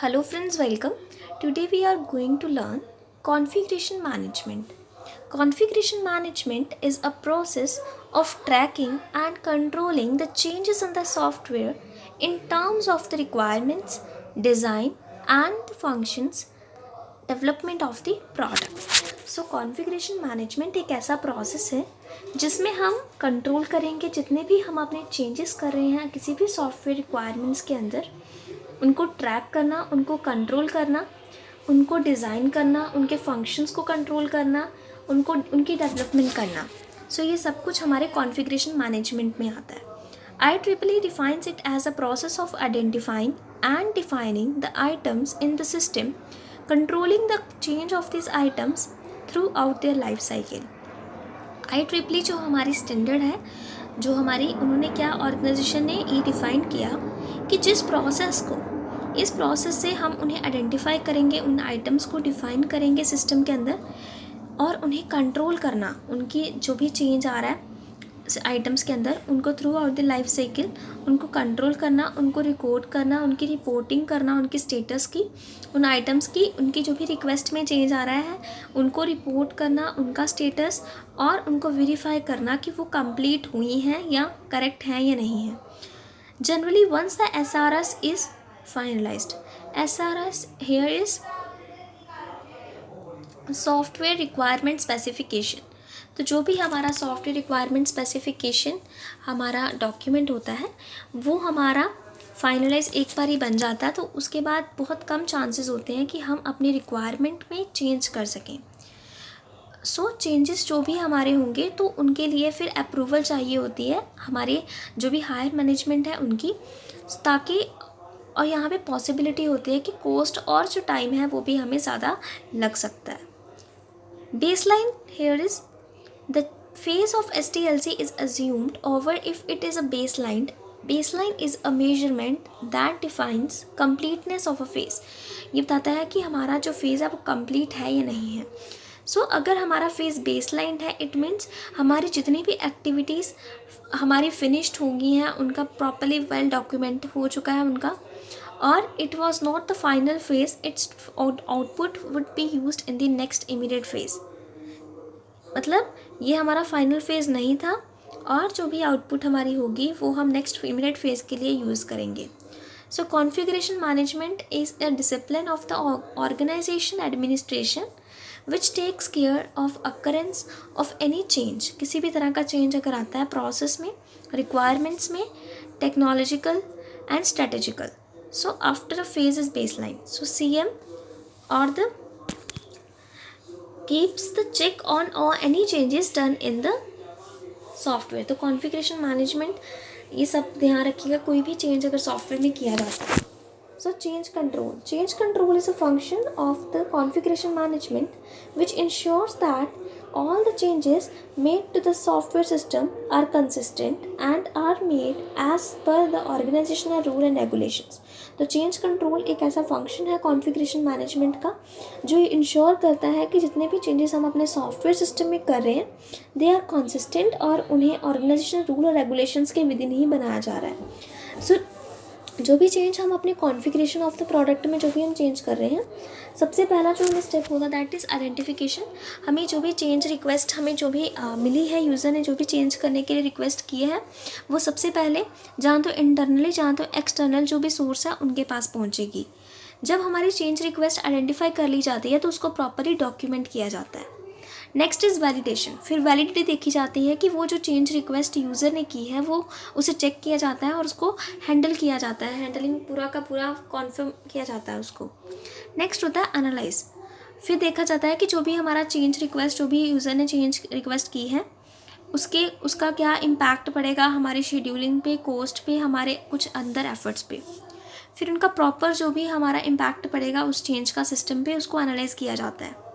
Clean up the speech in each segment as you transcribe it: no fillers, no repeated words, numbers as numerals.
Hello friends, welcome. Today we are going to learn configuration management. Configuration management is a process of tracking and controlling the changes in the software in terms of the requirements, design and the functions development of the product. So configuration management एक ऐसा process है जिसमें हम control करेंगे जितने भी हम अपने चेंजेस कर रहे हैं किसी भी सॉफ्टवेयर रिक्वायरमेंट्स के अंदर, उनको ट्रैक करना, उनको कंट्रोल करना, उनको डिज़ाइन करना, उनके फंक्शंस को कंट्रोल करना, उनकी डेवलपमेंट करना। सो ये सब कुछ हमारे कॉन्फ़िगरेशन मैनेजमेंट में आता है। IEEE defines it as a process of identifying and defining the items in the system, controlling the change of these items throughout their life cycle. IEEE जो हमारी स्टैंडर्ड है, जो हमारी उन्होंने क्या ऑर्गेनाइजेशन ने ये डिफ़ाइन किया कि जिस प्रोसेस को, इस प्रोसेस से हम उन्हें आइडेंटिफाई करेंगे, उन आइटम्स को डिफ़ाइन करेंगे सिस्टम के अंदर और उन्हें कंट्रोल करना, उनकी जो भी चेंज आ रहा है आइटम्स के अंदर उनको through out the life cycle उनको कंट्रोल करना, उनको रिकॉर्ड करना, उनकी रिपोर्टिंग करना, उनकी स्टेटस की, उन आइटम्स की, उनकी जो भी रिक्वेस्ट में चेंज आ रहा है उनको रिपोर्ट करना, उनका स्टेटस, और उनको वेरीफाई करना कि वो कंप्लीट हुई हैं या करेक्ट हैं या नहीं है। Generally once the SRS is finalized, SRS here is software requirement specification. तो जो भी हमारा सॉफ्टवेयर रिक्वायरमेंट स्पेसिफिकेशन हमारा डॉक्यूमेंट होता है वो हमारा फाइनलाइज एक बार ही बन जाता है, तो उसके बाद बहुत कम चांसेस होते हैं कि हम अपनी रिक्वायरमेंट में चेंज कर सकें। सो चेंजेस जो भी हमारे होंगे तो उनके लिए फिर अप्रूवल चाहिए होती है हमारे जो भी हायर मैनेजमेंट है उनकी, ताकि और यहाँ पे पॉसिबिलिटी होती है कि कॉस्ट और जो टाइम है वो भी हमें ज़्यादा लग सकता है। Baseline here is the phase of SDLC is assumed over if it is a baseline. Baseline is a measurement that defines completeness of a phase. ये बताता है कि हमारा जो फेज़ है वो कंप्लीट है या नहीं है। सो अगर हमारा फेज़ बेसलाइन है इट मीन्स हमारी जितनी भी एक्टिविटीज़ हमारी फिनिश्ड हो गई हैं, उनका प्रॉपरली वेल डॉक्यूमेंट हो चुका है उनका, और it was not the final phase, it's output would be used in the next immediate phase. मतलब ये हमारा फाइनल फेज़ नहीं था और जो भी आउटपुट हमारी होगी वो हम नेक्स्ट इमीडिएट फेज़ के लिए यूज़ करेंगे। So configuration management is a discipline of the organization administration which takes care of occurrence of any change. किसी भी तरह का चेंज अगर आता है प्रोसेस में, रिक्वायरमेंट्स में, technological and strategical, so after a phase is baseline, so CM और the keeps the check on any changes done in the software. तो कॉन्फ़िगरेशन मैनेजमेंट ये सब ध्यान रखिएगा कोई भी चेंज अगर सॉफ्टवेयर में किया जाता है। So change control is a function of the configuration management which ensures that all the changes made to the software system are consistent and are made as per the organizational rule and regulations. तो change control एक ऐसा function है configuration management का जो ensure करता है कि जितने भी चेंजेस हम अपने सॉफ्टवेयर सिस्टम में कर रहे हैं दे आर कंसिस्टेंट और उन्हें ऑर्गेनाइजेशनल रूल और रेगुलेशंस के विदिन ही बनाया जा रहा है। सो जो भी चेंज हम अपने कॉन्फ़िगरेशन ऑफ द प्रोडक्ट में जो भी हम चेंज कर रहे हैं, सबसे पहला जो हमें स्टेप होगा दैट इज़ आइडेंटिफिकेशन। हमें जो भी चेंज रिक्वेस्ट हमें जो भी मिली है, यूज़र ने जो भी चेंज करने के लिए रिक्वेस्ट किए हैं वो सबसे पहले जहाँ तो इंटरनली जहाँ तो एक्सटर्नल जो भी सोर्स है उनके पास पहुँचेगी। जब हमारी चेंज रिक्वेस्ट आइडेंटिफाई कर ली जाती है तो उसको प्रॉपरली डॉक्यूमेंट किया जाता है। Next is validation. फिर वैलिडिटी देखी जाती है कि वो जो चेंज रिक्वेस्ट यूज़र ने की है वो उसे चेक किया जाता है और उसको हैंडल किया जाता है, हैंडलिंग पूरा का पूरा कॉन्फर्म किया जाता है उसको। नेक्स्ट होता है एनालाइज। फिर देखा जाता है कि जो भी हमारा चेंज रिक्वेस्ट, जो भी यूज़र ने चेंज रिक्वेस्ट की है उसका क्या इम्पैक्ट पड़ेगा हमारे शेड्यूलिंग पे, कॉस्ट पे, हमारे कुछ अंदर एफर्ट्स पे। फिर उनका प्रॉपर जो भी हमारा इम्पैक्ट पड़ेगा उस चेंज का सिस्टम पे उसको एनालाइज किया जाता है।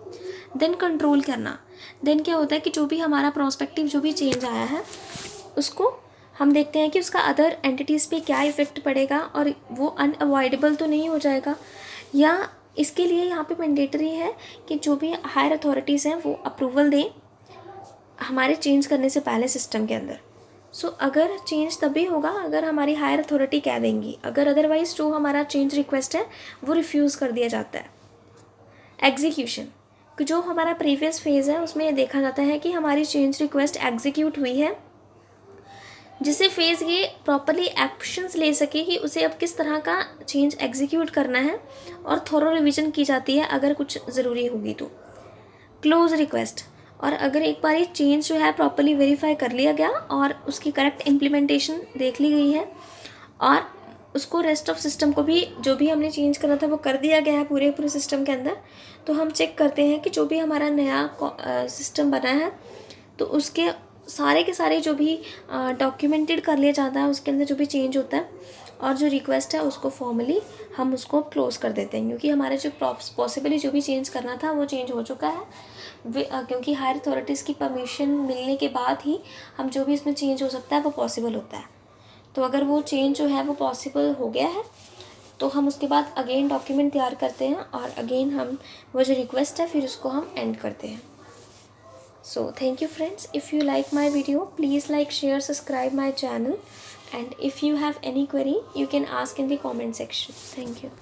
देन कंट्रोल करना। देन क्या होता है कि जो भी हमारा प्रोस्पेक्टिव जो भी चेंज आया है उसको हम देखते हैं कि उसका अदर एंटिटीज़ पे क्या इफ़ेक्ट पड़ेगा और वो अनअवॉइडेबल तो नहीं हो जाएगा, या इसके लिए यहाँ पे मैंडेटरी है कि जो भी हायर अथॉरिटीज़ हैं वो अप्रूवल दें हमारे चेंज करने से पहले सिस्टम के अंदर। सो अगर चेंज तभी होगा अगर हमारी हायर अथॉरिटी कह देंगी, अगर अदरवाइज जो हमारा चेंज रिक्वेस्ट है वो रिफ्यूज़ कर दिया जाता है। एग्जीक्यूशन, जो हमारा प्रीवियस फेज़ है उसमें ये देखा जाता है कि हमारी चेंज रिक्वेस्ट एग्जीक्यूट हुई है, जिससे फेज़ ये प्रॉपरली एक्शंस ले सके कि उसे अब किस तरह का चेंज एग्जीक्यूट करना है, और थोरो रिवीजन की जाती है अगर कुछ ज़रूरी होगी तो। क्लोज रिक्वेस्ट, और अगर एक बार ये चेंज जो है प्रॉपरली वेरीफाई कर लिया गया और उसकी करेक्ट इम्प्लीमेंटेशन देख ली गई है और उसको रेस्ट ऑफ सिस्टम को भी जो भी हमने चेंज करना था वो कर दिया गया है पूरे सिस्टम के अंदर, तो हम चेक करते हैं कि जो भी हमारा नया सिस्टम बना है तो उसके सारे के सारे जो भी डॉक्यूमेंटेड कर लिया जाता है, उसके अंदर जो भी चेंज होता है और जो रिक्वेस्ट है उसको फॉर्मली हम उसको क्लोज़ कर देते हैं, क्योंकि हमारे जो पॉसिबली जो भी चेंज करना था वो चेंज हो चुका है। क्योंकि हायर अथॉरिटीज़ की परमिशन मिलने के बाद ही हम जो भी इसमें चेंज हो सकता है वो पॉसिबल होता है। तो अगर वो चेंज जो है वो पॉसिबल हो गया है तो हम उसके बाद अगेन डॉक्यूमेंट तैयार करते हैं और अगेन हम वो जो रिक्वेस्ट है फिर उसको हम एंड करते हैं। So thank you friends, if you like my video please like, share, subscribe my channel, and if you have any query you can ask in the comment section. Thank you.